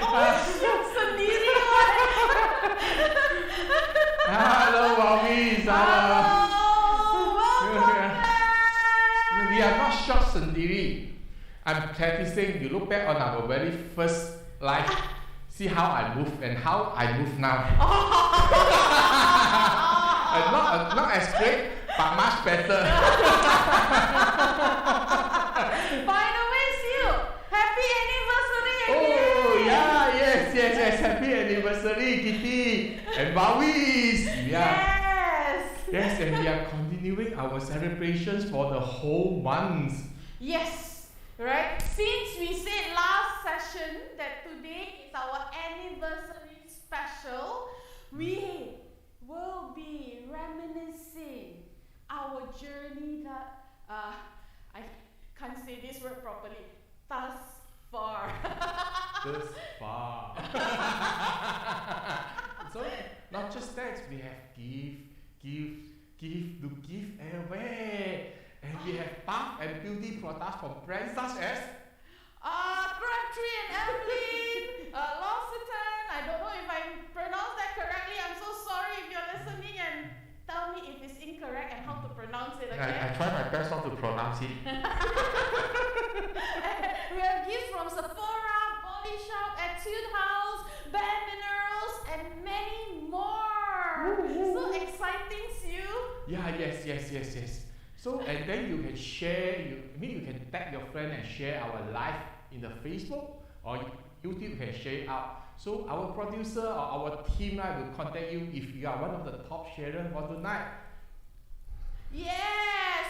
always shoot sendiri. Hello, Bobbies. Hello, welcome back. We are not shot sendiri. I'm practicing. You look back on our very first live. See how I move and how I move now. Not as great, but much better. By the way, Siu, happy anniversary again. Oh yeah, yes. Happy anniversary, Kitti and Bobbies. Yes, and we are continuing our celebrations for the whole month. Yes, right? Since we said last session that today is our anniversary special, we will be reminiscing our journey that I can't say this word properly. Thus far. Thus far. So not just that, we have give away, and we have bath and beauty products from brands such as Crabtree and Evelyn, L'Occitane. I don't know if I pronounced that correctly. I'm so sorry if you're listening and tell me if it's incorrect and how to pronounce it. Okay. I try my best not to pronounce it. We have gifts from Sephora, Body Shop, Etude House, Bare Minerals, and many more. So exciting, Sue. Yeah, yes. So and then you can share. You can tag your friend and share our live in the Facebook or YouTube. You can share it out. So our producer or our team will contact you if you are one of the top sharers for tonight.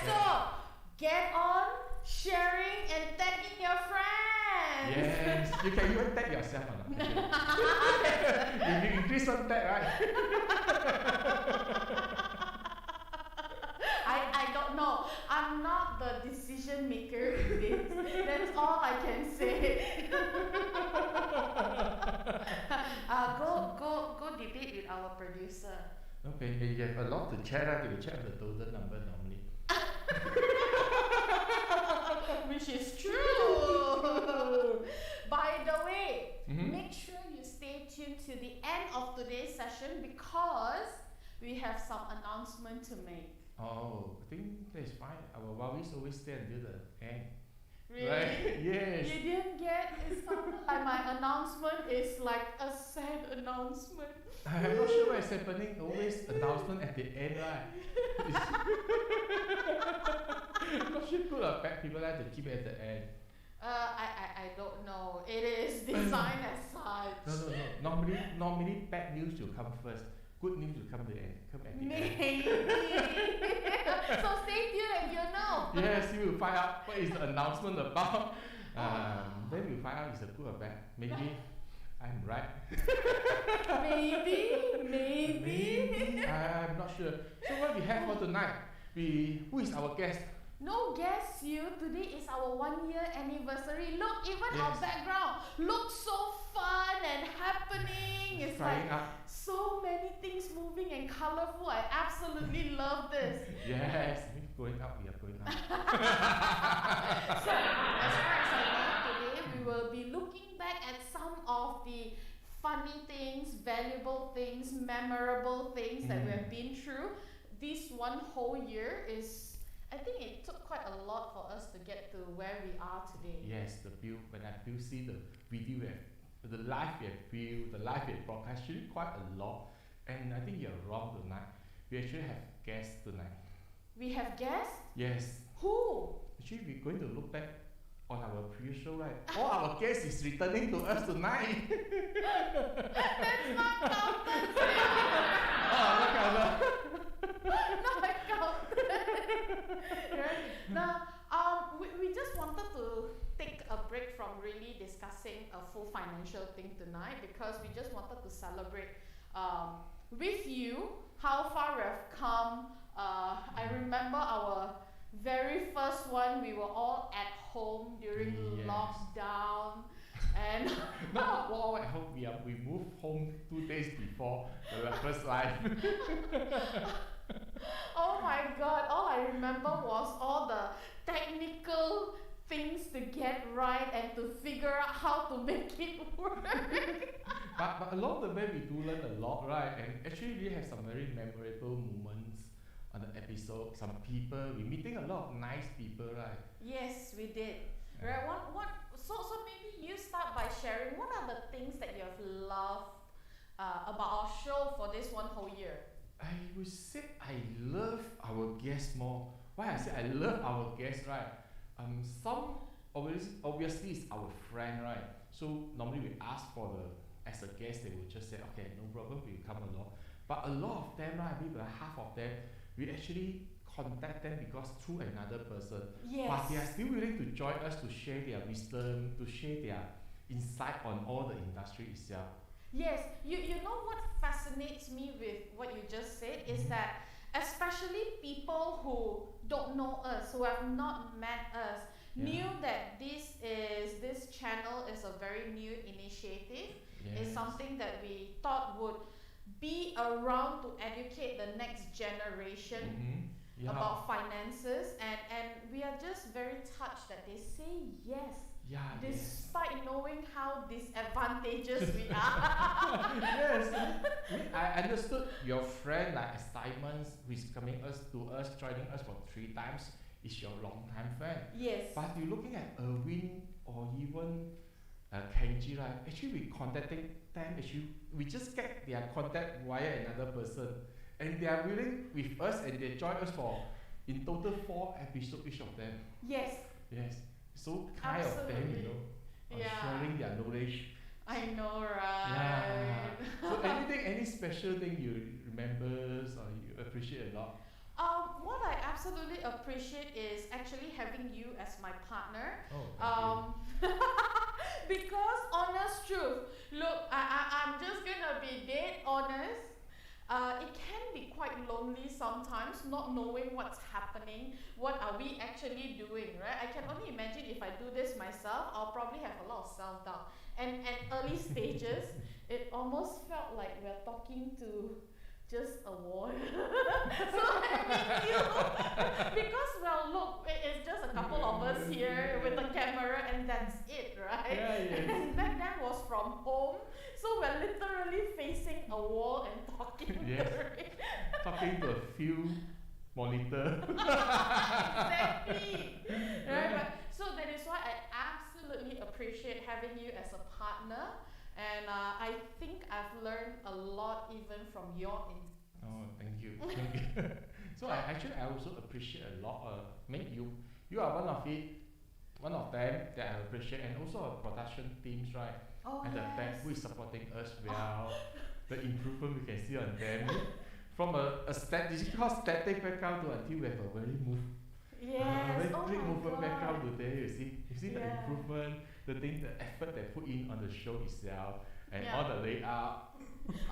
So get on sharing and tagging your friends. Yes, you can even tag yourself or not. If you increase one tag, right? I don't know. I'm not the decision maker in this. That's all I can say. Go debate with our producer. Okay, you have a lot to check. You will check the total number normally. Which is true. By the way, make sure you stay tuned to the end of today's session because we have some announcement to make. Oh, I think that's fine. Our Wavis always stay until the end. Really? Right? Yes. You didn't get it sounded like my announcement is like a sad announcement. I'm not sure what's happening. Always announcement at the end, right? I'm not sure good or bad. People like to keep it at the end. I don't know. It is designed as such. No. Normally bad news will come first. Good news will come at the end. Maybe. So stay tuned and you'll know. Yes, you will find out what is the announcement about. Then we'll find out is it good or bad. Maybe I'm right. Maybe. I'm not sure. So what we have for tonight? Who is our guest? No guess you. Today is our 1 year anniversary. Look, even our background looks so fun and happening. It's like so many things moving and colorful. I absolutely love this. Yes, we're going up. So, as far as I know, today we will be looking back at some of the funny things, valuable things, memorable things that we have been through. This one whole year is, I think it took quite a lot for us to get to where we are today. Yes, when I see the video, the live we have built, the live we have broadcast, actually quite a lot. And I think you're wrong tonight. We actually have guests tonight. We have guests? Yes. Who? Actually, we're going to look back on our previous show, right? All our guests is returning to us tonight. That's not counted. Not counted. Not counted. Right? Now, we just wanted to take a break from really discussing a full financial thing tonight because we just wanted to celebrate with you how far we've come. I remember our very first one, we were all at home during lockdown. And not all at home, we moved home 2 days before the first live. Oh my god, all I remember was all the technical things to get right and to figure out how to make it work. but along the way we do learn a lot, right? And actually we have some very memorable moments on the episode. Some people, we're meeting a lot of nice people, right? Yes, we did. Right. So maybe you start by sharing what are the things that you have loved about our show for this one whole year. I would say I love our guests more. Why I say I love our guests, right? Some obviously is our friend, right? So normally we ask for as a guest, they will just say, okay, no problem, we come along. But a lot of them, right, maybe half of them, we actually contact them because through another person. Yes. But they are still willing to join us to share their wisdom, to share their insight on all the industry itself. Yes, you know what fascinates me with what you just said is that especially people who don't know us, who have not met us, knew that this channel is a very new initiative. It's something that we thought would be around to educate the next generation about finances, and we are just very touched that they say yes. Despite knowing how disadvantageous we are. Yes, I understood your friend like Simon, who is coming to us, joining us for 3 times, is your long-time friend. Yes. But you're looking at Erwin or even Kenji, right? Actually, we contacting them. Actually, we just get their contact via another person, and they are willing with us, and they join us for in total 4 episodes each of them. Yes. Yes. So kind of them, sharing their knowledge. I know, right? So any special thing you remember or you appreciate a lot? What I absolutely appreciate is actually having you as my partner. Oh, thank you. Because honest truth, look, I'm just gonna be dead honest. It can be quite lonely sometimes, not knowing what's happening, what are we actually doing, right? I can only imagine if I do this myself, I'll probably have a lot of self-doubt. And at early stages, it almost felt like we're talking to just a wall. So I you, because well, look, it's just a couple of us here with the camera, and that's it, right? And back then was from home, so we're literally facing a wall and talking. Talking to a few monitor. Exactly. Right, but so that is why I absolutely appreciate having you as a partner. And I think I've learned a lot even from your insights. Oh, thank you. Thank you. So I also appreciate a lot. You are one of them that I appreciate, and also our production teams, right? And the bank who is supporting us well. The improvement we can see on them from a static background to until we have a very quick movement background to there. You see the improvement, the effort they put in on the show itself, and all the layout.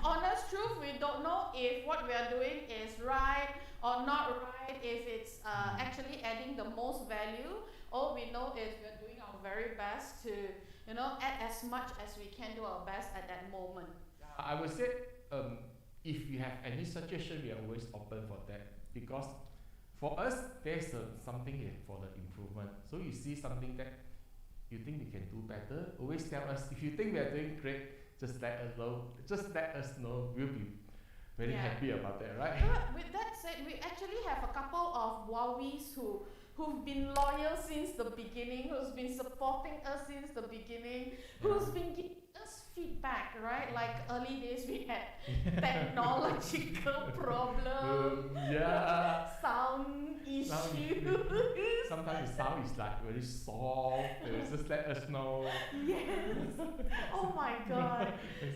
Honest truth, we don't know if what we are doing is right or not right, if it's actually adding the most value. All we know is we're doing our very best to, add as much as we can do our best at that moment. I would say, if you have any suggestion, we are always open for that, because for us, there's something here for the improvement. So you see something that you think we can do better, always tell us. If you think we are doing great, just let us know. We'll be very happy about that, right? But with that said, we actually have a couple of Wowies who've been loyal since the beginning, who's been supporting us since the beginning, who's been giving us feedback, right? Like early days we had technological problems, sound issues. Sometimes the sound is like very soft. Just let us know. Yes. Oh my God.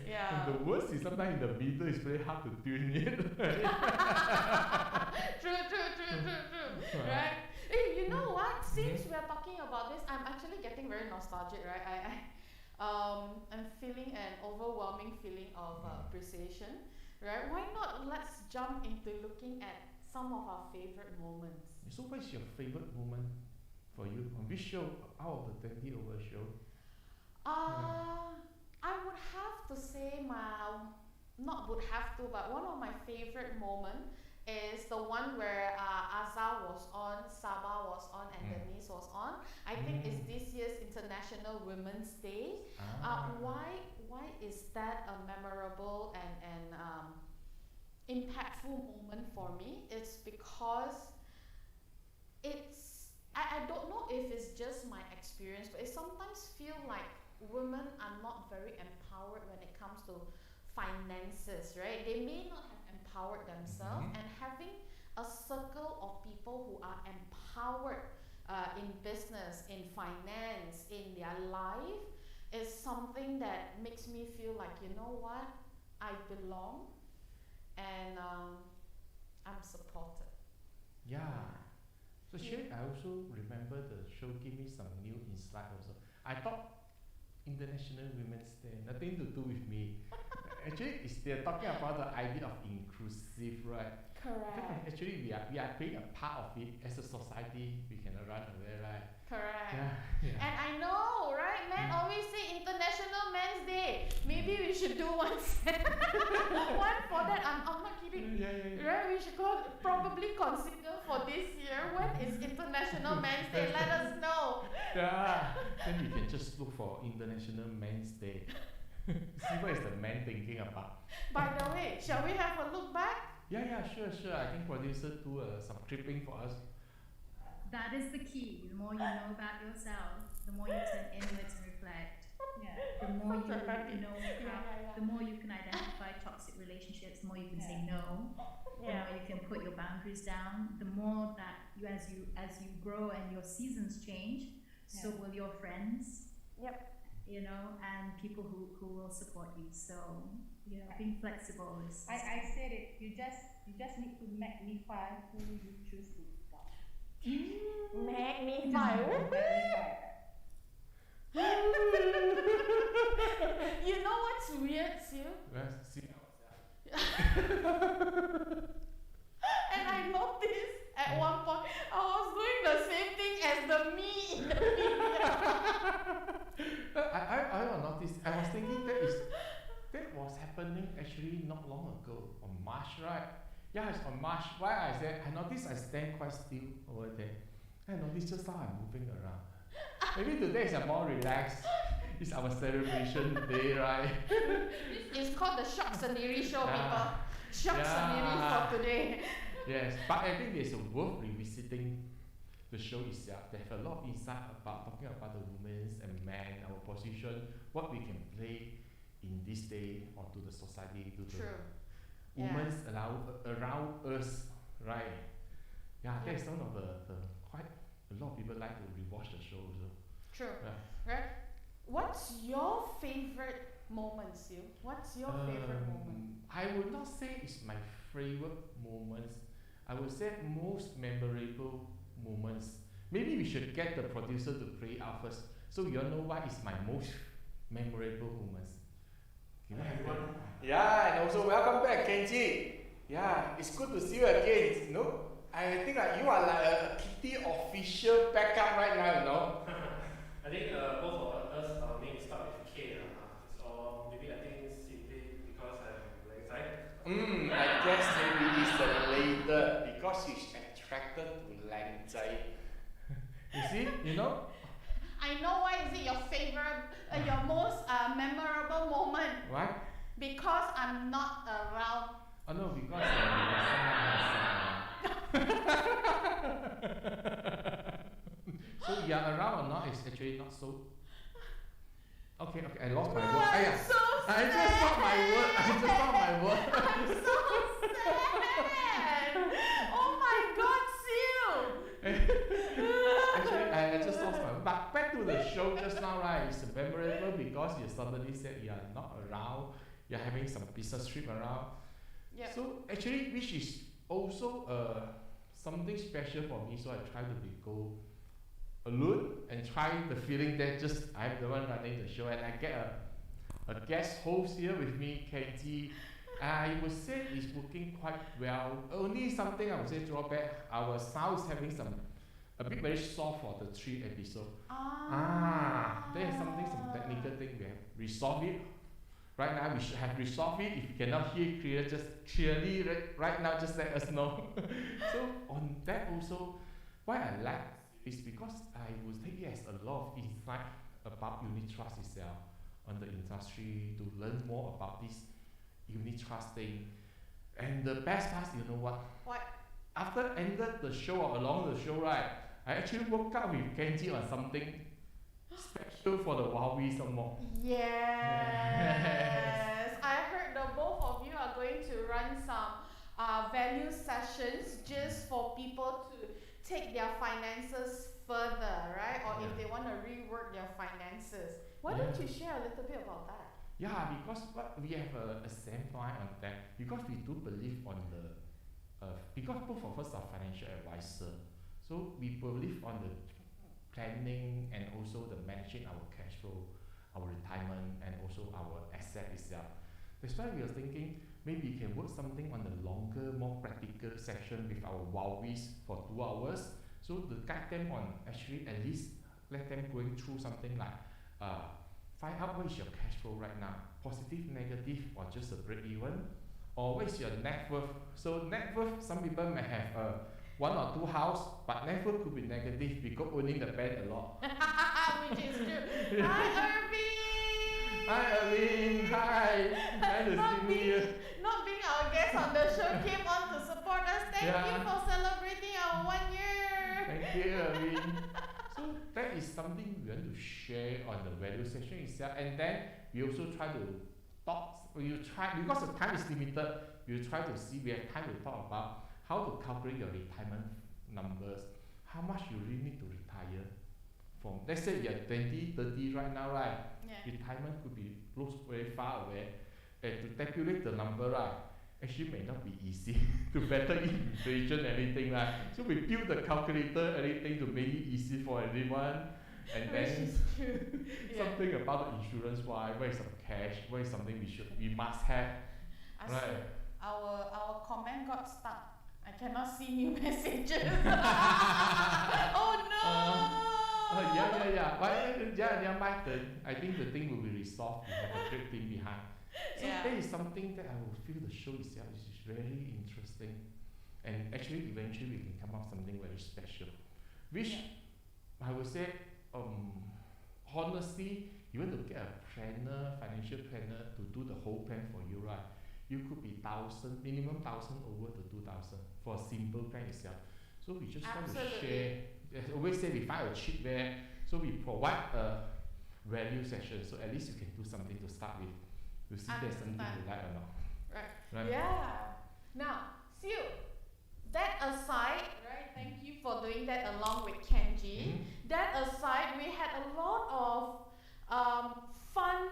Yeah. And the worst is sometimes in the middle it's very hard to tune it. True. Right? Hey, you know what? Since we are talking about this, I'm actually getting very nostalgic, right? I'm feeling an overwhelming feeling of appreciation, right? Why not let's jump into looking at some of our favorite moments. So what's your favorite moment for you? On which show, out of the 20 over show? I would have to say but one of my favorite moments is the one where Azhar was on, Sabah was on, and Denise was on. I think it's this year's International Women's Day. Why is that a memorable and impactful moment for me? It's because I don't know if it's just my experience, but I sometimes feel like women are not very empowered when it comes to finances, right? They may not have empowered themselves, and having a circle of people who are empowered in business, in finance, in their life is something that makes me feel like, you know what, I belong and I'm supported. Yeah. So I also remember the show give me some new insight also. I thought International Women's Day, nothing to do with me. Actually, they're talking about the idea of inclusive, right? Correct. Actually, we are playing a part of it as a society. We can run away, right? Correct. Yeah. And I know, right? Men always say International Men's Day. Maybe we should do one one for that. I'm not kidding. Yeah. Right? We should probably consider for this year. When is International Men's Day? Let us know. Yeah. Then we can just look for International Men's Day. See what is the man thinking about. By the way, shall we have a look back? Yeah, sure. I think producer do some clipping for us. That is the key. The more you know about yourself, the more you turn inwards and reflect. The more you know the more you can identify toxic relationships, the more you can say no. The more you can put your boundaries down. The more that as you grow and your seasons change, so will your friends. You know, and people who will support you. So being flexible is. I said it. You just need to magnify who you choose to become. Magnify. You know what's weird, Sil? Let's see. And I noticed at one point I was doing the same thing as the me in the video. I noticed. I was thinking that was happening actually not long ago on March, right? Yeah, it's on March. Why I said I noticed I stand quite still over there. I noticed just how I'm moving around. Maybe today is a more relaxed. It's our celebration day, right? It's called the Shock Scenery Show, people. Shock Scenery for today. Yes, but I think it's worth revisiting the show itself. They have a lot of insight about talking about the women and men, our position, what we can play in this day or to the society, to the women around us, right? Yeah, that's one of the quite a lot of people like to rewatch the show also. True. Yeah. Right? What's your favorite moment, Sil? What's your favorite moment? I would not say it's my favorite moments. I would say most memorable moments. Maybe we should get the producer to play out first, so you all know what is my most memorable moments. Yeah, and also welcome back, Kenji. Yeah, it's good to see you again. You know, I think like you are like a Kitti official backup right now. You know. I think both of us name start with K. So maybe I think simply because I'm Lang Zai. I guess maybe it's related because she's attracted to Lang Zai. You see, you know. I know why is it your favorite, your most memorable moment. What? Because I'm not around. Oh no, because so you are around or not is actually not so. Okay, I lost my word. I'm so I sad. just lost my word. I'm so sad. Oh my God, Sil. Actually, I just lost my word. But back to the show just now, right? It's memorable because you suddenly said you are not around. You're having some business trip around. Yep. So actually, which is also something special for me. So I try to go alone and try the feeling that just I'm the one running the show, and I get a guest host here with me, Kitti. I would say it's working quite well. Only something I would say drawback. Our sound is having a bit very soft for the 3 episode. There's some technical thing we have resolved it. Right now we should have resolved it. If you cannot hear clearly right now, just let us know. So on that also, what I like is because I would think yes, a lot of insight about unit trust itself on the industry to learn more about this unit trust thing. And the best part, you know what? What? After ended the show or along the show, right? I actually woke up with Kenji on something special for the Wowie some more. Yes. I heard the both of you are going to run some value sessions just for people to take their finances further, right? Or if they want to rework their finances. Why don't you share a little bit about that? Yeah, because we have a standpoint on that. Because we do believe on the, because both of us are financial advisor, so we believe on the planning and also the managing our cash flow, our retirement, and also our asset itself. That's why we are thinking maybe we can work something on the longer, more practical session with our Wowies for 2 hours. So to guide them on actually at least let them going through something like find out what is your cash flow right now, positive, negative, or just a break even, or what is your net worth. So net worth, some people may have 1 or 2 house, but net worth could be negative because owning the bed a lot. Which is true. Hi, Irvin! Hi, Irvin. Hi. Nice to see you. Not being our guest on the show, came on to support us. Thank you for celebrating our 1 year. Thank you, Irvin. So that is something we want to share on the value session itself, and then we also try to talk. You try because the time is limited. You try to see we have time to talk about how to calculate your retirement numbers, how much you really need to retire from. Let's say you're 20, 30 right now, right? Yeah. Retirement could be looks very far away, and to calculate the number, right? Actually may not be easy to better inflation everything, right? So we build the calculator, everything to make it easy for everyone. And then something about the insurance, why? Where is some cash? Where is something we must have? Right. Our comment got stuck. I cannot see new messages. Oh no! Yeah. But my turn. I think the thing will be resolved. We have a great team behind. So that is something that I will feel the show itself is very interesting, and actually eventually we can come up with something very special, which I would say, honestly, you want to get a planner, financial planner to do the whole plan for you, right? You could be minimum 1,000 over to 2,000 for a simple plan itself. So we just want to share. As always say, we find a cheap there, so we provide a value session. So at least you can do something to start with. You see there's something you like or not. Right. Yeah. Now, Siu, that aside, right? Thank you for doing that along with Kenji. That aside, we had a lot of fun,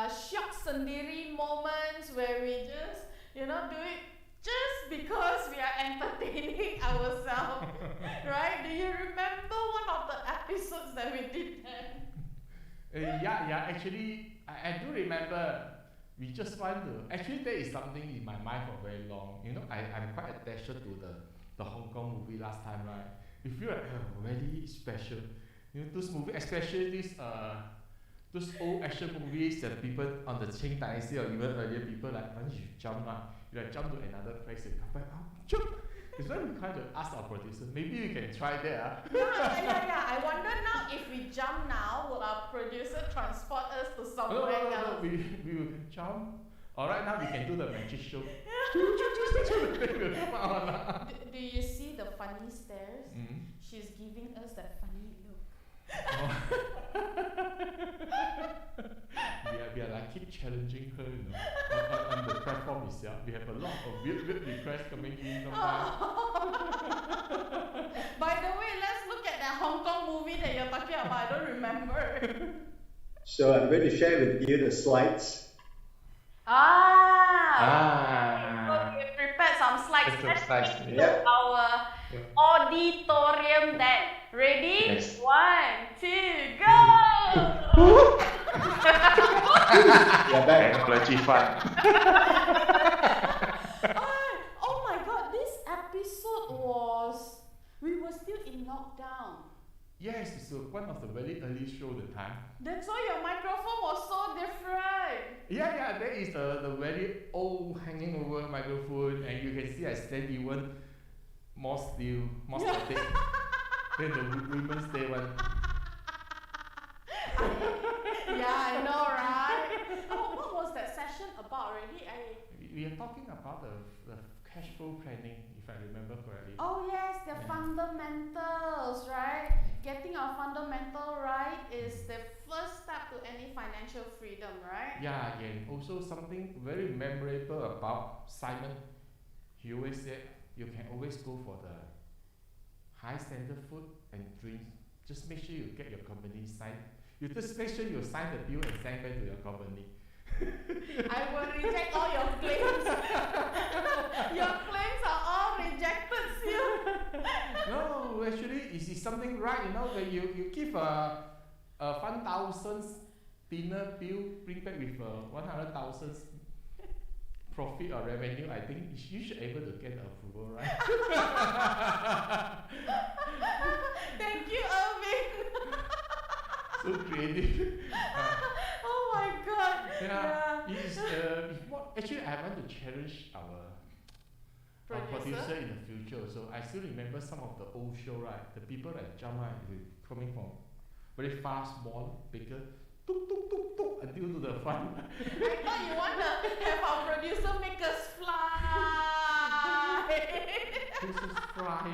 shock sendiri moments where we just, do it just because we are entertaining ourselves, right? Do you remember one of the episodes that we did then? Actually, I do remember. We just want to. Actually, there is something in my mind for very long. I'm quite attached to the Hong Kong movie last time, right? We feel like very special. Those movies, especially those old action movies that people on the Qing Dynasty or even earlier people like once you jump, you like jump to another place and come back. Jump. It's why we kind of ask our producer, maybe we can try that. Yeah. I wonder now if we jump now, will our producer transport us to somewhere else? No. We will jump. Alright, now we can do the magic show. Do you see the funny stares? She's giving us that funny look. We are like keep challenging her, on the platform itself. We have a lot of weird requests coming in sometimes. By the way, let's look at that Hong Kong movie that you're talking about. I don't remember. So I'm going to share with you the slides. So we prepared some slides. Let's take to our auditorium then. Ready? Yes. 1, 2, go! Yeah, back. Technology fun. Oh my god, this episode we were still in lockdown. Yes, it's one of the very early show the time. That's why your microphone was so different. Yeah, that is the very old hanging over microphone, and you can see I stand even more still, more static. Then the Women's Day one. Yeah, I know, right? Oh, what was that session about already? We are talking about the cash flow planning, if I remember correctly. Oh yes, the fundamentals, right? Getting our fundamental right is the first step to any financial freedom, right? Yeah, and also something very memorable about Simon. He always said you can always go for the high standard food and drinks. Just make sure you get your company signed. You just make sure you sign the bill and send back to your company. I will reject all your claims. Your claims are all rejected still. No, actually, is something right, when you give a 1,000 dinner bill, bring back with 100,000 profit or revenue, I think you should able to get approval, right? Thank you, Irving. So creative. Oh my God. Yeah. Actually, I want to challenge our producer in the future. So I still remember some of the old show, right? The people that jump, right, coming from very fast, small, bigger, tuk tuk tuk tuk until to the front. I thought you want to have our producer make us fly. Just fly.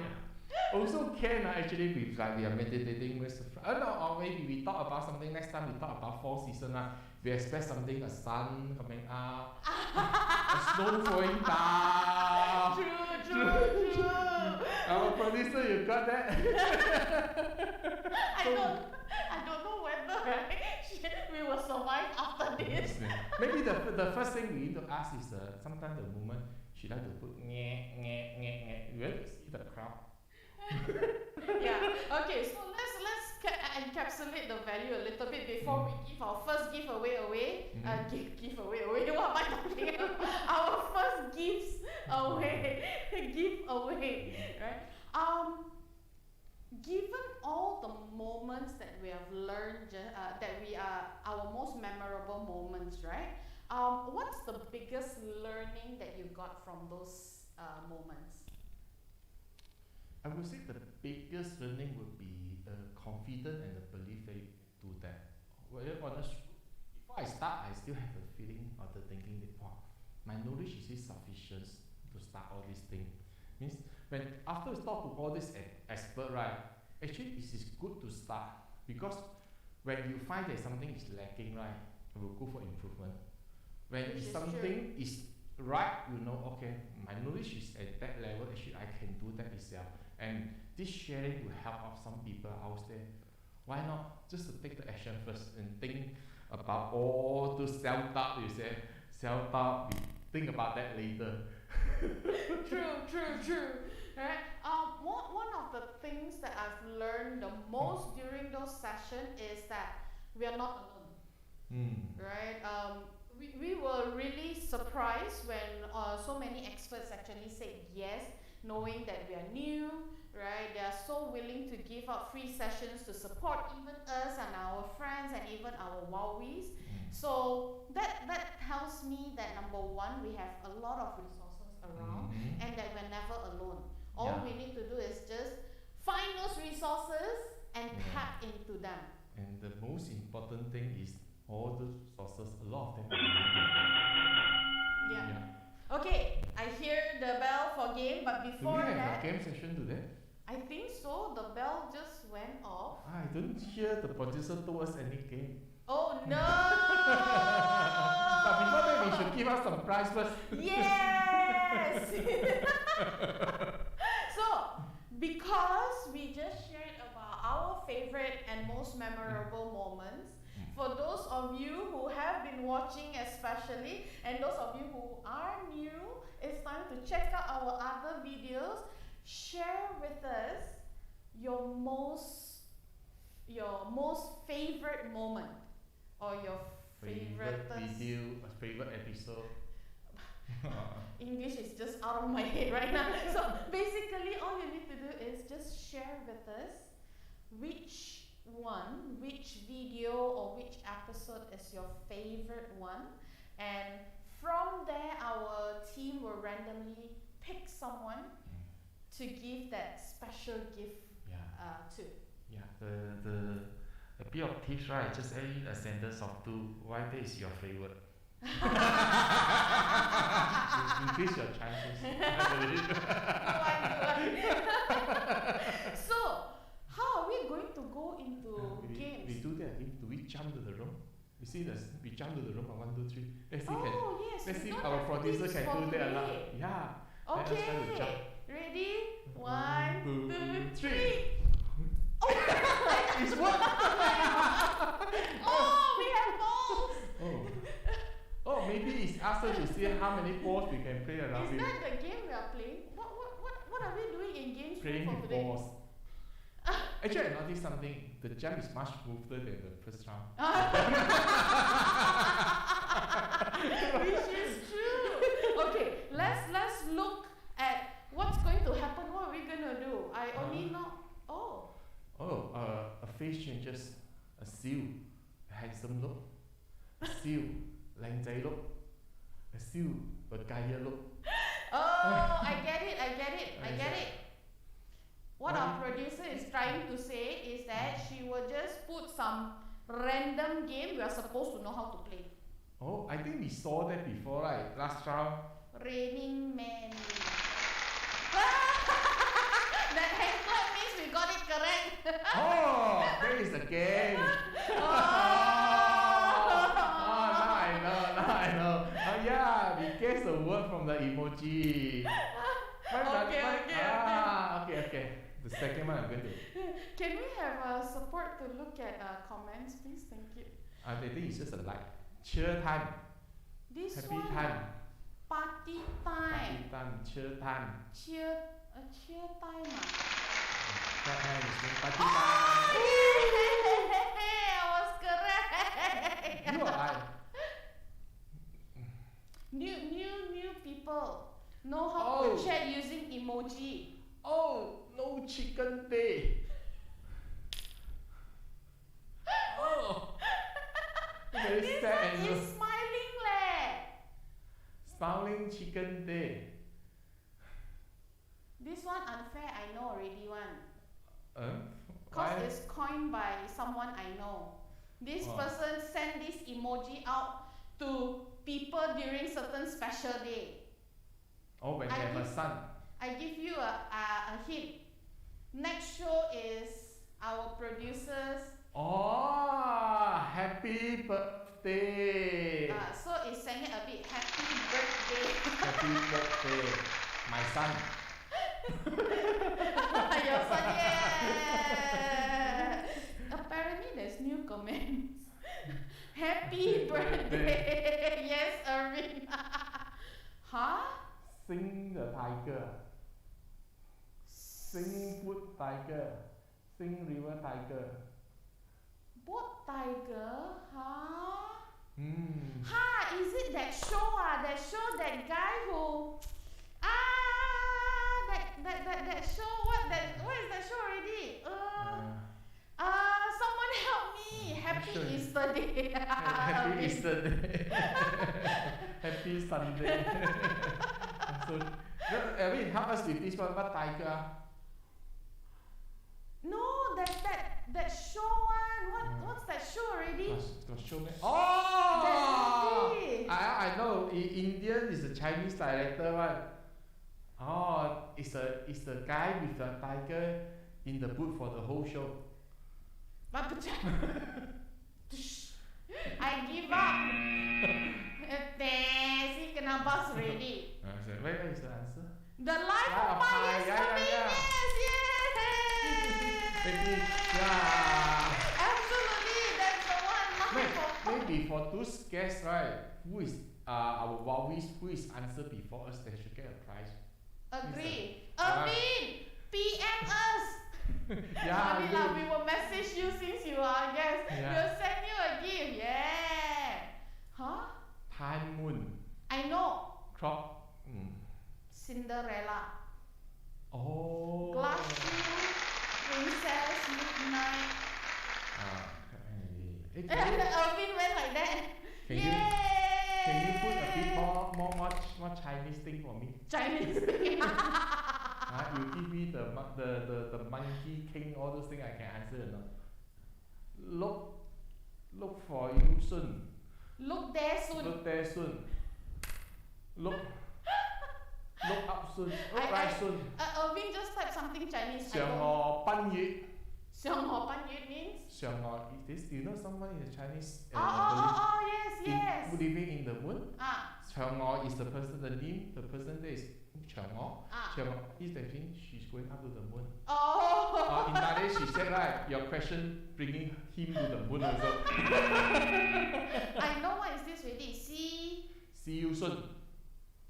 Also can actually we are meditating with the or maybe we talk about something next time. We talk about fall season. We expect something, a sun coming up, a snow falling down. True. Our producer, you got that? I don't know whether we will survive after this. Maybe the first thing we need to ask is sometimes the woman she like to put nye. You have to see the crowd. Yeah. Okay. So let's encapsulate the value a little bit before we give our first giveaway away. Giveaway away. What am I talking about? Our first gifts away. Giveaway. Right. Given all the moments that we have learned, that we are our most memorable moments, right? What's the biggest learning that you got from those moments? I would say the biggest learning would be confidence and the belief that you do that. Well, honest, before I start, I still have the feeling or the thinking that my knowledge is sufficient to start all these things. Means when after we talk to all these experts, right? Actually, it is good to start because when you find that something is lacking, right, you will go for improvement. When something is right, okay, my knowledge is at that level. Actually, I can do that itself. And this sharing will help out some people out there. Why not just to take the action first and think about all those self-doubt, self-doubt, we think about that later. True. Right? One of the things that I've learned the most during those sessions is that we are not alone. Right? We were really surprised when so many experts actually said yes, knowing that we are new, right? They are so willing to give out free sessions to support even us and our friends and even our wowies. So that tells me that number one, we have a lot of resources around and that we're never alone. All we need to do is just find those resources and tap into them. And the most important thing is all those resources, a lot of them. Okay, I hear the bell for game, but before do we have that, a game session today? I think so. The bell just went off. I don't hear the producer told us any game. Oh no! But before that, we should give us some prize first. Yes! So, because we just shared about our favorite and most memorable moments, for those of you who have been watching especially, and those of you who are new, it's time to check out our other videos. Share with us your most favorite moment or your favorite video, favorite episode. English is just out of my head right now. So basically all you need to do is just share with us which video or which episode is your favorite one, and from there our team will randomly pick someone to give that special gift too. Yeah, the bit of tips, right? Just add in a sentence of two. Why this is your favorite? Increase your chances. So, how are we going to go into games? We do that. Do we jump to the room? You see this? We jump to the room. 1, 2, 3. Let's see. Yes. Let's we see if don't our have producer tips can for do that. today. Yeah. Let us try to jump. Okay. Ready? 1, 2, 3. It's what? We have balls. Oh, maybe it's asked us to see how many balls we can play around Is with. that the game we are playing? What are we doing in games Playing for with today? balls. Actually, I noticed something. The jump is much smoother than the first round. Which is true. Okay, let's look at what's going to happen. What are we gonna do? I only know. A face changes. A seal, a handsome look. A seal, 靚仔 look. A seal, 個戒一 look. I get it. What our producer is trying to say is that she will just put some random game we are supposed to know how to play. Oh, I think we saw that before, right? Last round. Raining Man. That headcloth means we got it correct. Oh, there is a game. Now I know. Oh yeah, we guessed the word from the emoji. Okay. The second one I'm going to. Can we have support to look at comments, please? Thank you. I think it's just a like. Cheer time. This Happy one. time. Party Party time. time. Cheer time. Cheer time. Cheer time is mean party Oh, time. I was correct. You or I? New people know how to chat using emoji. Oh, no chicken day. Oh. Very This sad one and is smiling leh. smiling chicken day. This one unfair, I know already one. Why? Because it's coined by someone I know. This person sent this emoji out to people during certain special day. Oh, when you have a son. I give you a hint. Next show is our producers. Oh, happy birthday. So it's saying a bit happy birthday. Happy birthday, my son. Your son, yeah. Apparently there's new comments. Happy birthday. Yes, Irvin. Huh? Sing the tiger. Sing food tiger. Sing river tiger. What tiger? Huh? Ha! Is it that show? That show, that guy who that show, what is that show already? Someone help me. Happy Easter Day. Happy Easter Day. Happy Sunday. So, help us with this one. What tiger? No, that show one. What's that show already? Show me. Oh! I know. Indian is the Chinese director one. Oh, it's the guy with the tiger in the boot for the whole show. I give up. See, kena bus already. Where is the answer? The Life of Pi is coming. Yes. Absolutely, that's the one. Life of Pi. Maybe for those guests, right? Who is our wowies? Who is answered before us? They should get a prize. Agree. Irvin, PM us. We will message you since you are a guest. We'll send you a gift. Yeah. Huh? Time moon. I know. Clock. Cinderella. Oh. Glass shoe. Princess. Midnight. Irvin went like that. Can you put a bit more Chinese thing for me? Chinese thing. You give me the monkey king, all those things I can answer or not. Look for you soon. Look there soon. Look there soon. Look up soon. Look I- right soon. Irving just typed something Chinese. I 嫦 don't- 娥奔月. 上河奔月 means? 嫦娥 this you know someone in the Chinese Yes, yes. living in the moon? 啊 Chang'o is the person, the name, the person that is Chang'o. 啊 Chang'o is that means she's going up to the moon. Oh. In Thailand, she said, right, your question bringing him to the moon also. I know what is this already. See, See you soon.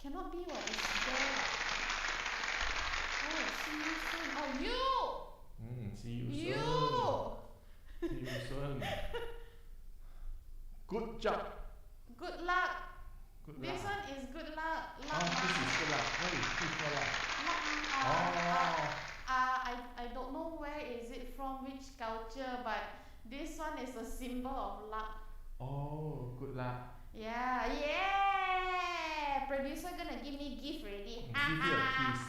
cannot be what is there. Oh, see you soon. Oh, you. See you You. soon. See you soon. Good job. Good luck. Good This luck. one is good luck. Oh, this is good luck. What is good luck? Luck. Oh. I don't know where is it from, which culture, but this one is a symbol of luck. Oh, good luck. Yeah. Producer gonna give me gift already. Give you a kiss.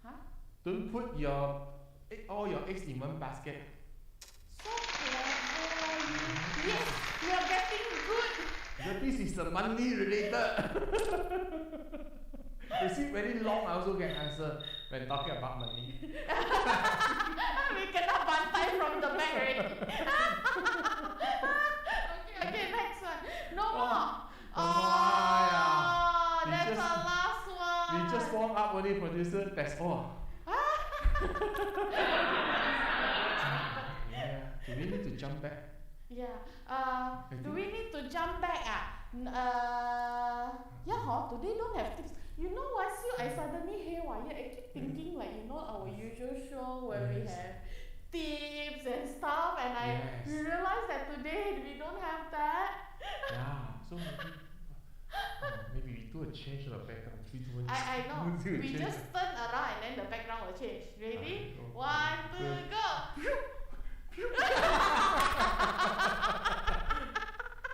Huh? Don't put all your eggs in one basket. So clever. Yes, you are getting good. This is the money related. You see, very long I also can answer when talking about money. We cannot bantai from the back already. Okay, next one. No more. Oh, We that's just- our last one. We just warm up only, producer, that's all. Yeah. Do we need to jump back? Yeah. Do we need to jump back? Yeah, today don't have tips. You know what, Sue, I suddenly haywire. I keep thinking like, our usual show where we Yes. have tips and stuff, and I Yes. realized that today we don't have that. Yeah. So maybe we do a change of the background. I know. Do a We change. just turn around and then the background will change. Ready? Okay. 1, 2, go!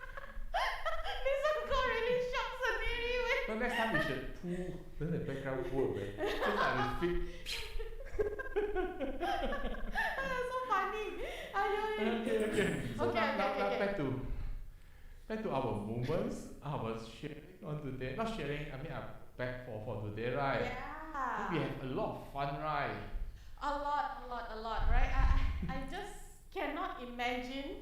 This one got really shocked suddenly. So next time we should pull, then the background pull away. So that we fit. So funny. Okay. So Okay, now okay. back to our moments, our sharing on today. Not sharing, I mean back for today, right? Yeah. We have a lot of fun, right? A lot, right? I just cannot imagine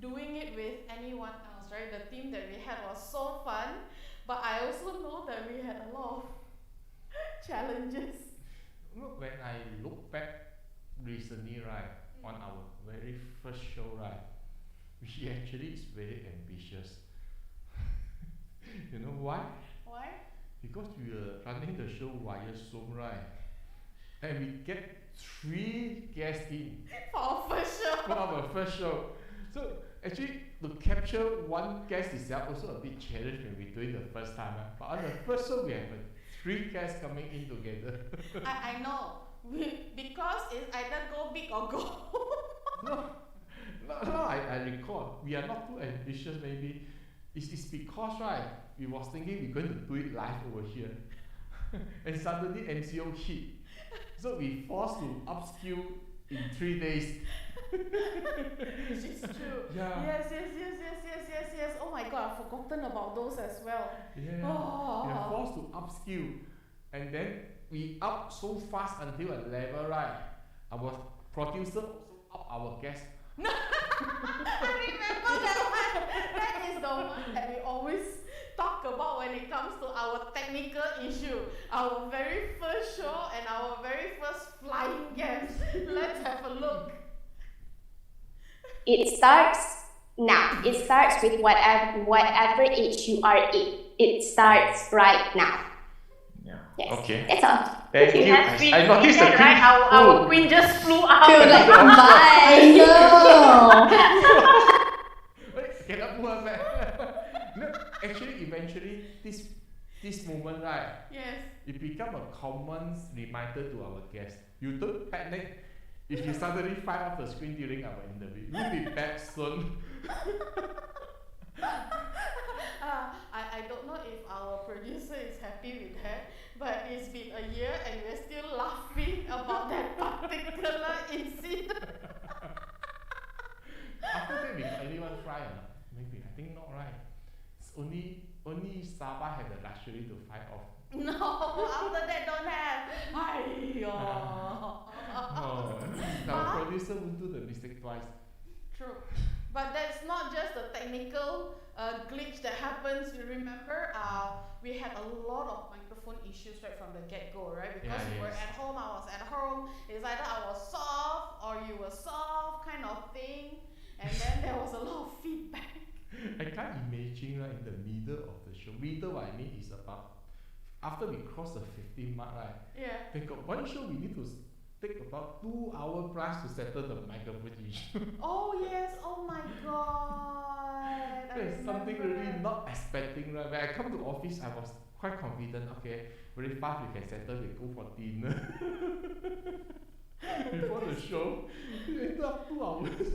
doing it with anyone else, right? The team that we had was so fun, but I also know that we had a lot of challenges. Look, when I look back recently, right, on our very first show, right, we actually is very ambitious. You know why? Why? Because we were running the show via Zoom, right? And we get 3 guests in For our first show. for our first show. So actually, to capture one guest itself also a bit challenge when we do it the first time. But on the first show, we have 3 guests coming in together. I know. Because it's either go big or go. No, I recall. We are not too ambitious maybe. It's because, right, we was thinking we're going to do it live over here. And suddenly MCO hit. So we forced to upskill in 3 days. Which is true. Yeah. Yes. Oh my god, I've forgotten about those as well. Yeah. Oh. We are forced to upskill. And then we up so fast until a level, right? Our producer also up our guest. I remember that one. That is the one that we always talk about when it comes to our technical issue. Our very first show and our very first flying guest. Let's have a look. It starts now. It starts with whatever age you are in. It starts right now. Yeah. Yes. Okay. That's all. Thank you. I noticed the right? Our queen just flew out. Bye. No. Wait, cannot move her back. No, actually, eventually, this moment, right, Yes. it become a common reminder to our guests. You don't panic if you suddenly fly off the screen during our interview. We'll be back soon. I don't know if our producer is happy with that, but it's been a year and we're still laughing about that particular incident. After that, we got anyone fly or not? Maybe, I think not, right? It's only Sabah had the luxury to fly off. No, after that don't have. Aiyo. Oh, our producer won't do the mistake twice. True. But that's not just a technical glitch that happens. You remember, we had a lot of microphone issues right from the get-go, right? Because Yeah, you were yes. at home, I was at home. It's either I was soft or you were soft, kind of thing. And then there was a lot of feedback. I can't imagine right in the middle of the show. Middle, what I mean is about after we cross the 15 mark, right? Yeah. They got one show we need to take about 2 hours plus to settle the microphone issue. Oh yes. Oh my God. I There's something remember. really not expecting, right? When I come to office, I was quite confident. Okay, very fast we can settle. We go for dinner. Before the show, we ended up 2 hours.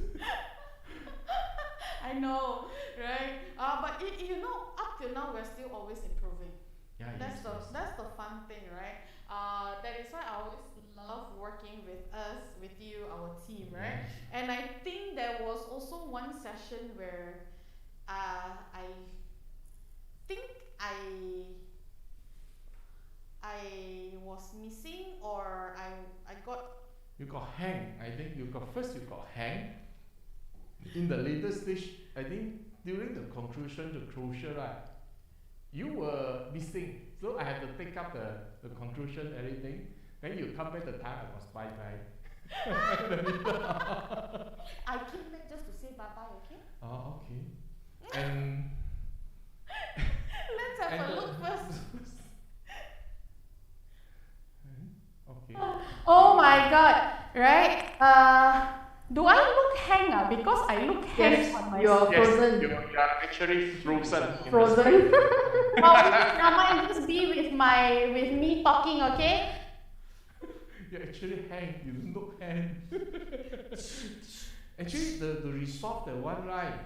I know, right? But you know, up till now we're still always improving. Yeah, That's yes, that's the fun thing, right? That is why I always love working with us, with you, our team, right? Yes. And I think there was also one session where I think I was missing, or I got. You got hang. I think you got hang. In the later stage, I think during the conclusion, the closure, right? You were missing, so I had to take up the conclusion, everything. Then you come back the time I was bye-bye. I came back just to say bye-bye, okay? Oh, okay. And Let's have a look first. Okay. Oh my God, right? Do I look hang? Because I look hang on my you're frozen. You are actually frozen. Frozen. Oh, drama just be with me talking, okay? You actually hang. You don't look hang. Actually, to resolve the one, right?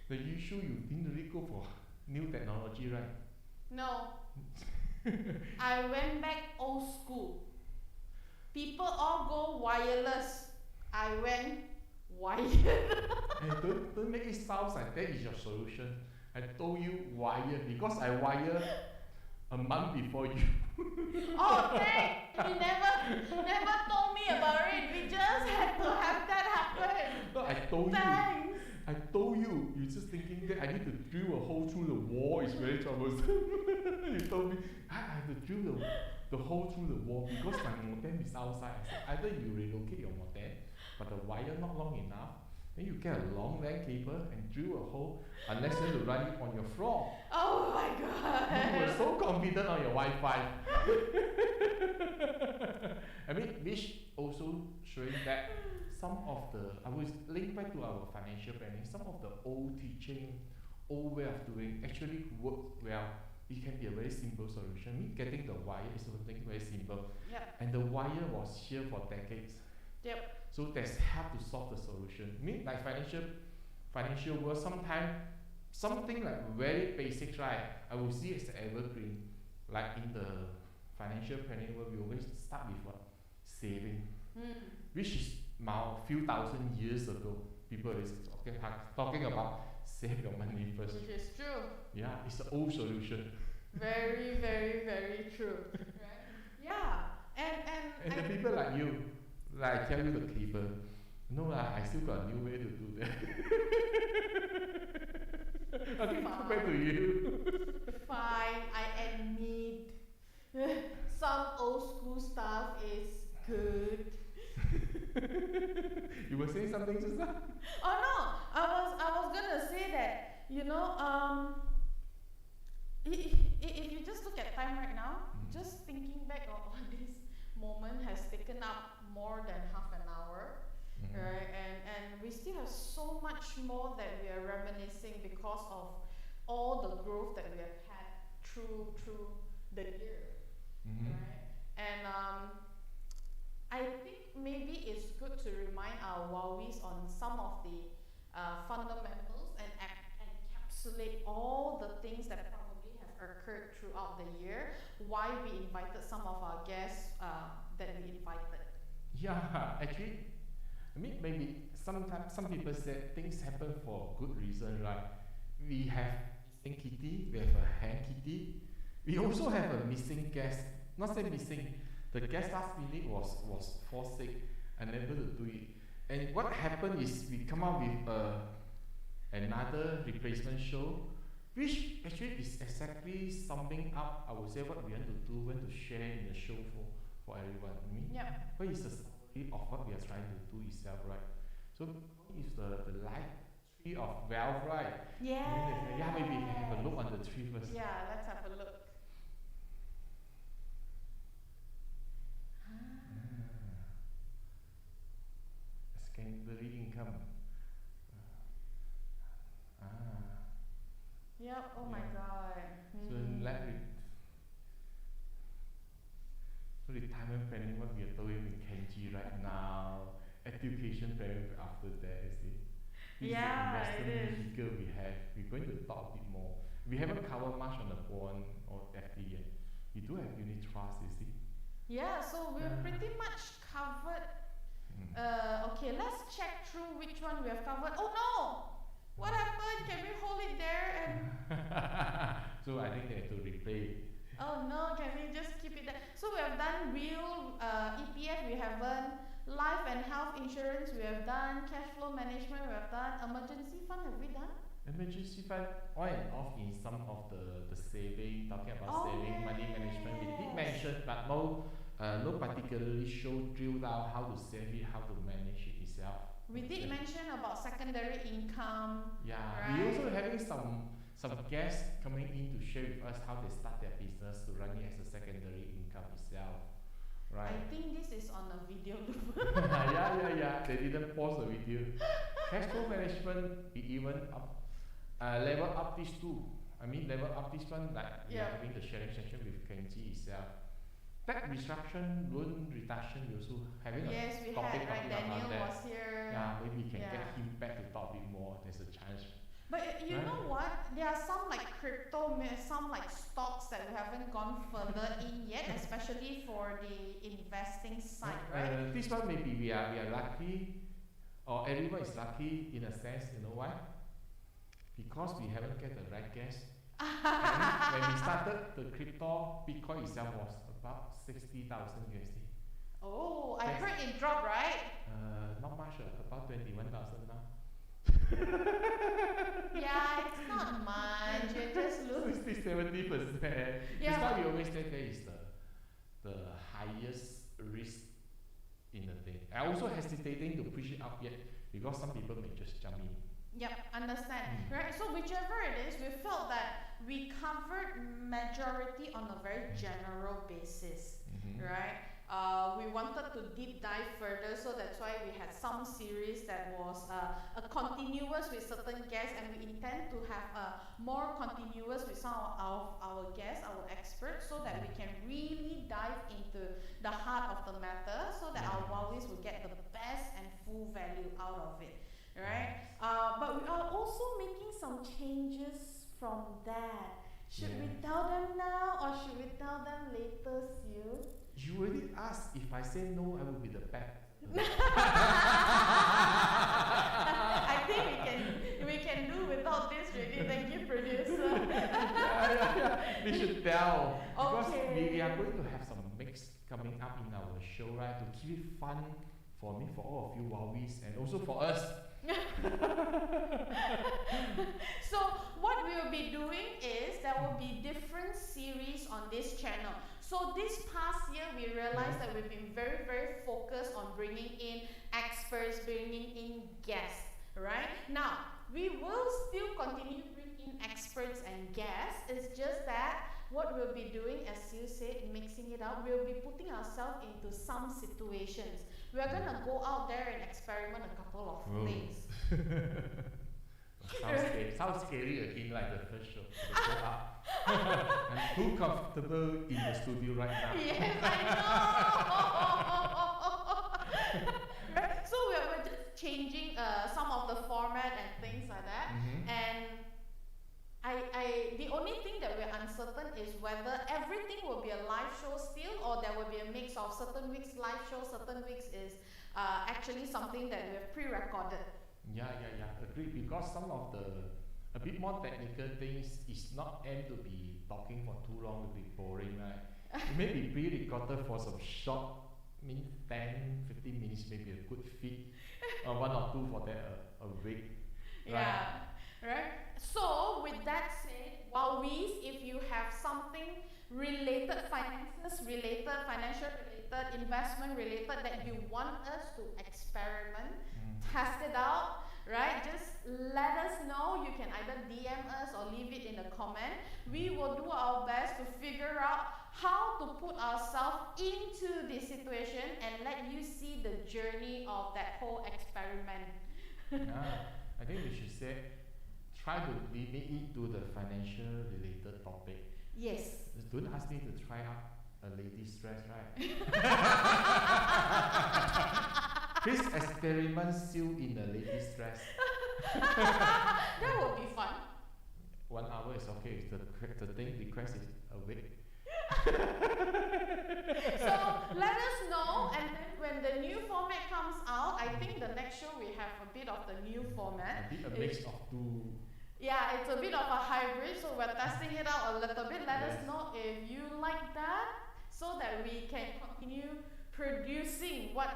The issue you didn't really go for new technology, right? No. I went back old school. People all go wireless. I went wired. Hey, don't make it sound like that is your solution. I told you wire because I wire a month before you. Oh, thanks. You never told me about it. We just had to have that happen. No, I told you. Thanks. I told you. You're just thinking that I need to drill a hole through the wall. It's very troublesome. You told me I have to drill the hole through the wall because my modem is outside. I said either you relocate your modem, but the wire not long enough. Then you get a long length cable and drill a hole unless you run it on your floor. Oh my God. You were so confident on your Wi-Fi. I mean, which also showing that some of the, I will link back to our financial planning, some of the old teaching, old way of doing actually work well. It can be a very simple solution. I mean, getting the wire is something very simple. Yep. And the wire was here for decades. Yep. So there's help to solve the solution. I mean, like financial world, sometimes something like very basic, right? I will see as evergreen. Like in the financial planning world, we always start with what? Saving. Which is now a few thousand years ago. People is talking about save your money first. Which is true. Yeah, it's the old solution. Very, very, very true. Right? Yeah. And I the people like you, like I tell you the cable, no lah, I still got a new way to do that. Okay, come back to you. fine, I admit some old school stuff is good. You were saying something just now? Oh no, I was gonna say that, you know, if you just look at time right now, just thinking back on this moment has taken up more than half an hour, right? And we still have so much more that we are reminiscing because of all the growth that we have had through the year, right? And I think maybe it's good to remind our wowies on some of the fundamentals and encapsulate all the things that probably have occurred throughout the year, why we invited some of our guests that we invited. Yeah, actually, I mean, maybe sometimes some people say things happen for good reason, right? We have missing Kitti, we have a hand Kitti. We also have a missing guest. Not say missing, the guest last minute was fall sick, unable to do it. And what happened is we come up with another replacement show, which actually is exactly summing up, I would say, what we want to do, want to share in the show for everyone. I mean, what is the story of what we are trying to do itself, right? So is the life tree of wealth, right? Yeah, maybe we can have a look on the tree first. Yeah, let's have a look. Secondary income. Yep, oh my god. So retirement planning, what we are doing in Kenji right now, education planning after that, you see. This is the investment vehicle we have. We're going to talk a bit more. We haven't covered much on the bond or FD yet. We do have unit trust, you see. Yeah, so we're pretty much covered. Okay, let's check through which one we have covered. Oh no! What happened? Can we hold it there and so I think they have to replay it. oh no, can we just keep it there? So we have done real EPF, we haven't. Life and health insurance, we have done. Cash flow management, we have done. Emergency fund, have we done? Emergency fund, on and off in some of the saving, talking about saving, money management. We did mention, but no particularly drill down how to save it, how to manage it itself. We did mention about secondary income. Yeah, right? we also having some guests coming in to share with us how they start their business to run it as a secondary income itself. Right. I think this is on a video loop. yeah. They didn't pause the video. Cash flow management, we even level up this too. I mean, level up this one, like we are having the sharing session with Kenji itself. Debt reduction, loan reduction, we also having yes, a we topic had, right? Daniel that. was here. Yeah, maybe we can get him back to talk a bit more. There's a chance. But you know what? There are some like crypto, some like stocks that we haven't gone further in yet, especially for the investing side, right? This one maybe we are lucky, or everyone is lucky in a sense. You know why? Because we haven't get the right guess. And when we started the crypto, Bitcoin itself was about 60,000 USD. Oh, I heard it dropped, right? Not much, about 21,000 now. Yeah, it's not much. You just lose 60-70%. Yeah. That's why we always say there is the highest risk in the thing. I also hesitating to push it up yet because some people may just jump in. Yep, understand. Right. So whichever it is, we felt that we covered majority on a very general basis, right? We wanted to deep dive further, so that's why we had some series that was a continuous with certain guests, and we intend to have more continuous with some of our guests, our experts, so that we can really dive into the heart of the matter, so that our Wowies will get the best and full value out of it, right? But we are also making some changes from that. Should we tell them now, or should we tell them later, Siu? You already asked. If I say no, I will be the bad. I think we can do without this really. Thank you, producer. We should tell. Because Okay. we are going to have some mix coming up in our show, right? To keep it fun for me, for all of you Wowies, and also for us. So what we will be doing is there will be different series on this channel. So this past year we realized that we've been very, very focused on bringing in experts, bringing in guests, right? Now, we will still continue to bring in experts and guests. It's just that what we'll be doing, as you said, mixing it up, we'll be putting ourselves into some situations. We're gonna go out there and experiment a couple of things. Sounds scary again, like the first show. I'm too comfortable in the studio right now. Yes, I know. Right? So we're just changing some of the format and things like that. And the only thing that we're uncertain uncertain is whether everything will be a live show still, or there will be a mix of certain weeks live show, certain weeks is actually something that we have pre-recorded. Yeah, agreed. Because some of the a bit more technical things is not aimed to be talking for too long, to be boring, right? It may be pre-recorded for some short, 10, 15 minutes, maybe a good fit, one or two for that a week. Right? Yeah, right. So with that said, Wowies, if you have something related, finances related, financial related, investment related that you want us to experiment, test it out, right? Just let us know. You can either DM us or leave it in a comment. We will do our best to figure out how to put ourselves into the situation and let you see the journey of that whole experiment. I think we should say, try to limit it to the financial related topic. Yes. Don't ask me to try out a lady's dress, right? Please experiment still in a lady's dress. That would be fun. 1 hour is okay. The thing request is a week. So let us know, and then when the new format comes out, I think the next show we have a bit of the new format. A mix of two. Yeah, it's a bit of a hybrid, so we're testing it out a little bit. Let us Yes. know if you like that, so that we can continue producing what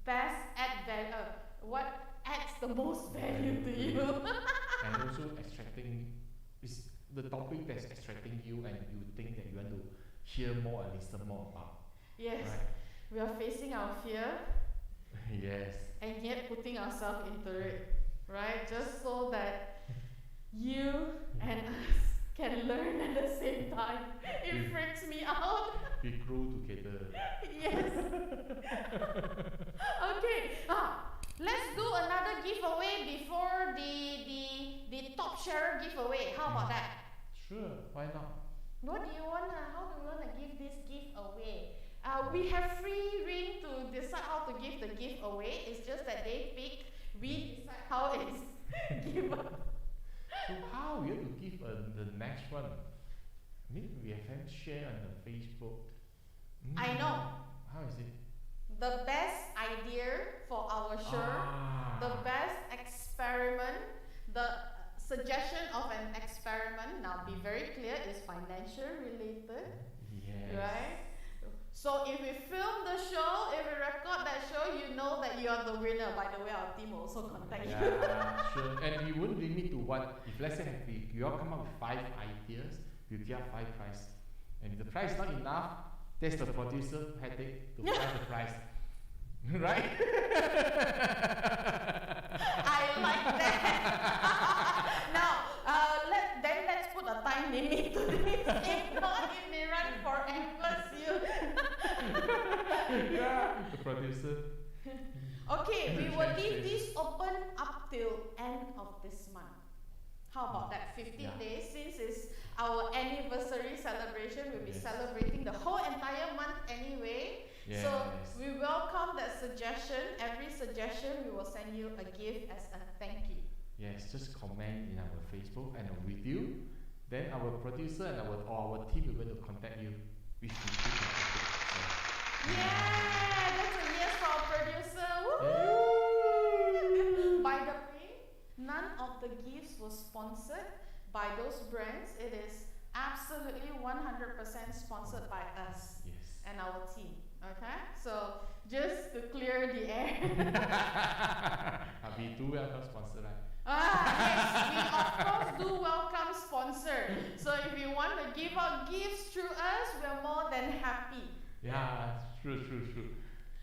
best add value, what adds the most value to you. And also extracting is the topic that's extracting you, and you think that you want to hear more and listen more about. Yes, Right? we are facing our fear Yes. and yet putting ourselves into it, right? Just so that you and us can learn at the same time. It freaks me out. We grow together. Yes. Okay. Let's do another giveaway before the top sharer giveaway. How about that? Sure, why not? What do you wanna? How do you wanna give this gift away? We have free reign to decide how to give the gift away. It's just that they pick. We decide how it's given. So how we have to give the next one? I mean, we haven't shared on the Facebook. I know. How is it? The best idea for our show, the best experiment, the suggestion of an experiment, now be very clear, is financial related, Yes. right? So if we film the show, if we record that show, you know that you are the winner. By the way, our team will also contact you. Yeah, sure. And we won't limit to one. If let's say you all come up with 5 ideas, you get 5 prize. And if the prize is not enough, that's the producer headache to find the prize. Right? I like that. Now, let's put a time limit to this. If not, it may run forever. Yeah, the producer. Okay, we will leave this open up till end of this month. How about that? 15 days, since it's our anniversary celebration, we'll be celebrating the whole entire month anyway. Yes. So we welcome that suggestion. Every suggestion, we will send you a gift as a thank you. Yes, just comment in our Facebook and a review. Then our producer and our team will going to contact you. Which we do. Yeah, that's a yes for our producer. Woo! By the way, none of the gifts was sponsored by those brands. It is absolutely 100% sponsored by us and our team. Okay, so just to clear the air. We do welcome sponsor, right? Yes, we of course do welcome sponsor. So if you want to give out gifts through us, we're more than happy. Yeah, true.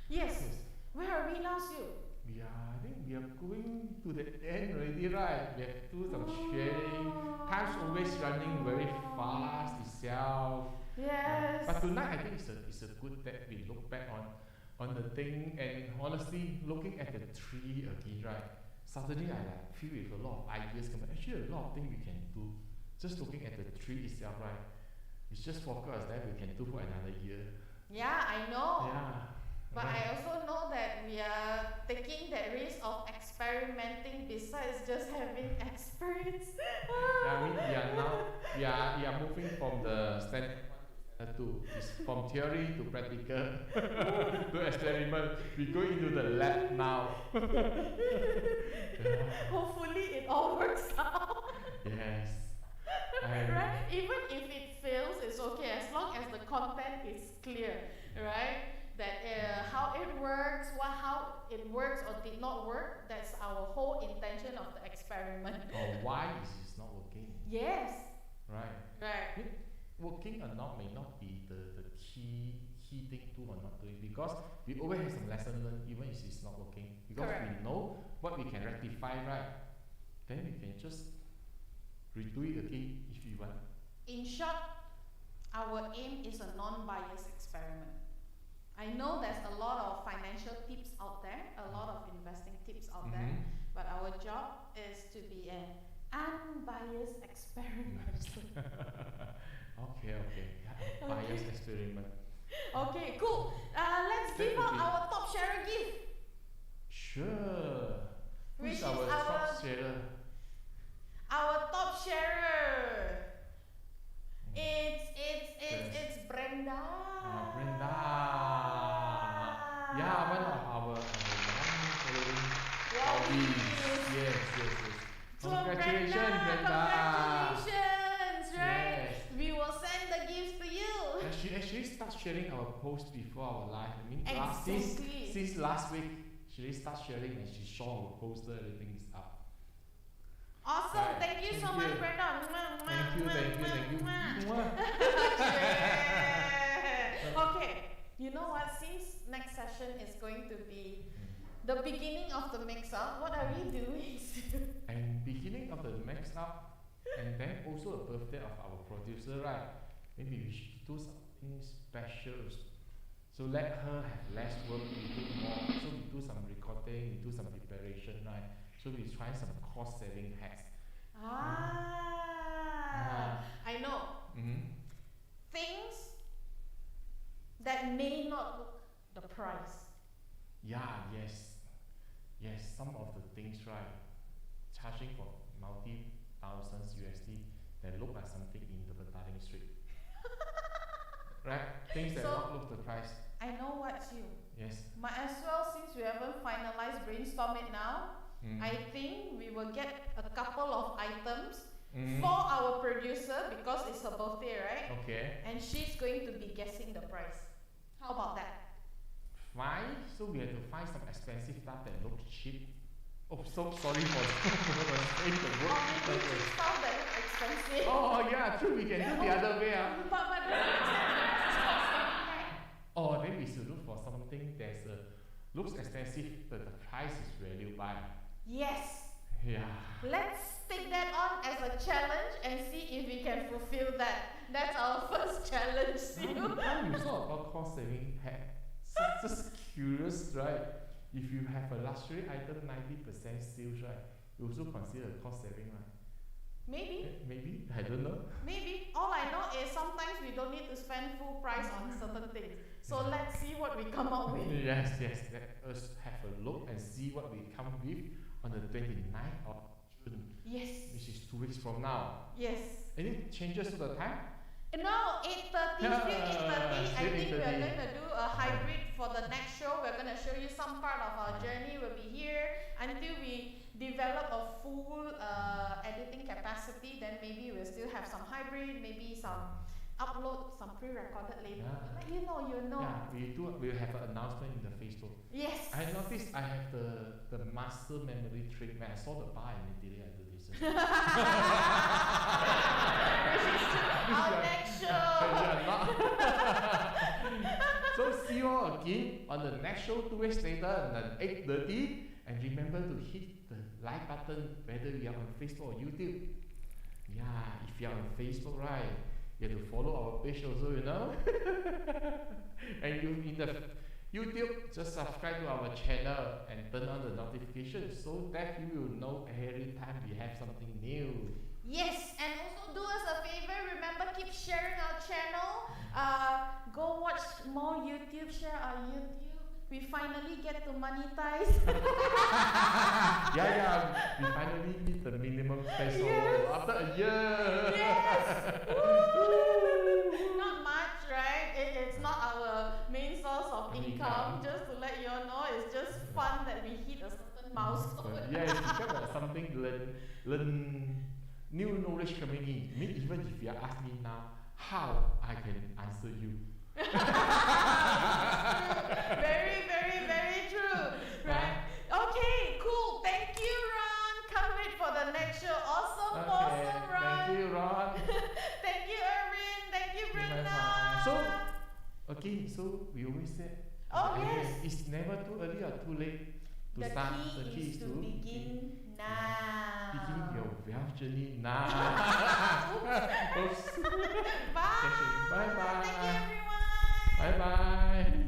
Yes. Where are we now, Sue? Yeah, I think we are going to the end already, right? We have to do some sharing. Time's always running very fast itself. Yes. But tonight, I think it's a good that we look back on the thing, and honestly, looking at the tree again, right? Suddenly, I feel with a lot of ideas coming. Actually, a lot of things we can do. Just looking at the tree itself, right? It's just focus that we can do for another year. Yeah, I know. Yeah. But I also know that we are taking that risk of experimenting besides just having experience. Yeah, we we are moving from the standard 1 to standard 2. It's from theory to practical to experiment. We go into the lab now. Hopefully it all works out. Yes. Right? Even if it fails, it's okay as long as the content is clear, right? That how it works, how it works or did not work, that's our whole intention of the experiment. Or why is it not working? Yes. Right. Right. Working or not may not be the key thing to or not doing, because we always have some lesson learned even if it's not working. Because Correct. we know what we can rectify, right? Then we can just redo it again if you want. In short, our aim is a non-biased experiment. I know there's a lot of financial tips out there, a lot of investing tips out there, but our job is to be an unbiased experiment. Okay. Yeah, bias experiment. Okay, cool. Let's give out our top sharer gift. Sure. Which Who's is our our top sharer? Our top sharer. It's Brenda. Brenda. Yeah, one of our long-following hobbies. Yes. So Congratulations, Brenda. Congratulations, right? Yes. We will send the gifts to you. She actually starts sharing our post before our live. I mean, Exactly. since last week, she really starts sharing and she saw our poster, everything is up. Awesome. Right. Thank you so Thank much, you. Brenda. Thank you. Yeah. Okay. You know what? Since next session is going to be the beginning of the mix-up, what are we doing? And beginning of the mix up, and then also a birthday of our producer, right? Maybe we should do something special. So let her have less work, we do more. So we do some recording, we do some preparation, right? So we try some cost-saving hacks. I know. Things that may not look the price. Yeah, yes. Some of the things, right? Charging for multi-thousands USD that look like something in the Bataling Street. Right? Things that So- not look the price. I know what's you. Yes. Might as well, since we haven't finalized, brainstorm it now. I think we will get a couple of items for our producer because it's her birthday, right? Okay. And she's going to be guessing the price. How about that? Fine. So we have to find some expensive stuff that looks cheap. Oh, so sorry for saying the Or word. maybe cheap stuff that look expensive. Oh yeah, true. We can do the other way. But doesn't make sense. It's cost-saving. Or then we should look for something that's looks expensive, but the price is value buy. Yes. Yeah. Let's take that on as a challenge and see if we can fulfill that. That's our first challenge. How you saw about cost saving hack? Just curious, right? If you have a luxury item 90% sales, right? You also consider cost saving, right? Maybe. Maybe, I don't know. Maybe. All I know is sometimes we don't need to spend full price on certain things. So let's see what we come up with. Yes. Let us have a look and see what we come with on the 29th of June. Yes. Which is 2 weeks from now. Yes. Any changes to the time? No, 8:30, still 8:30. I Still think we are 8:30. going to do a hybrid for the next show. We're going to show you some part of our journey. We'll be here until we develop a full editing capacity. Then maybe we'll still have some hybrid, maybe some upload, some pre-recorded later. Yeah. But you know. Yeah, we'll have an announcement in the Facebook. Yes. I noticed I have the master memory trick. When I saw the bar, immediately I do this. Our next show. So see you all again on the next show 2 weeks later at 8:30. And remember to hit the like button whether you are on Facebook or YouTube. Yeah, if you are on Facebook, right, you have to follow our page also, you know. And you in the YouTube, just subscribe to our channel and turn on the notifications so that you will know every time we have something new. Yes, and also do us a favor. Remember, keep sharing our channel. Go watch more YouTube. Share our YouTube. We finally get to monetize. Yeah, we finally meet the minimum threshold Yes. after a year. Yes. something learn new knowledge coming in. I mean, even if you ask me now, how I can answer you. Very, very, very true. Right? Okay, cool. Thank you, Ron. Can't wait for the next show. Awesome, awesome, Ron. Thank you, Ron. Thank you, Erwin. Thank you, Brenda. Bye-bye. So, so we always said, it's never too early or too late to start. The key is to begin now. Begin your wealth journey now. Bye. Bye-bye. Thank you, everyone. Bye-bye.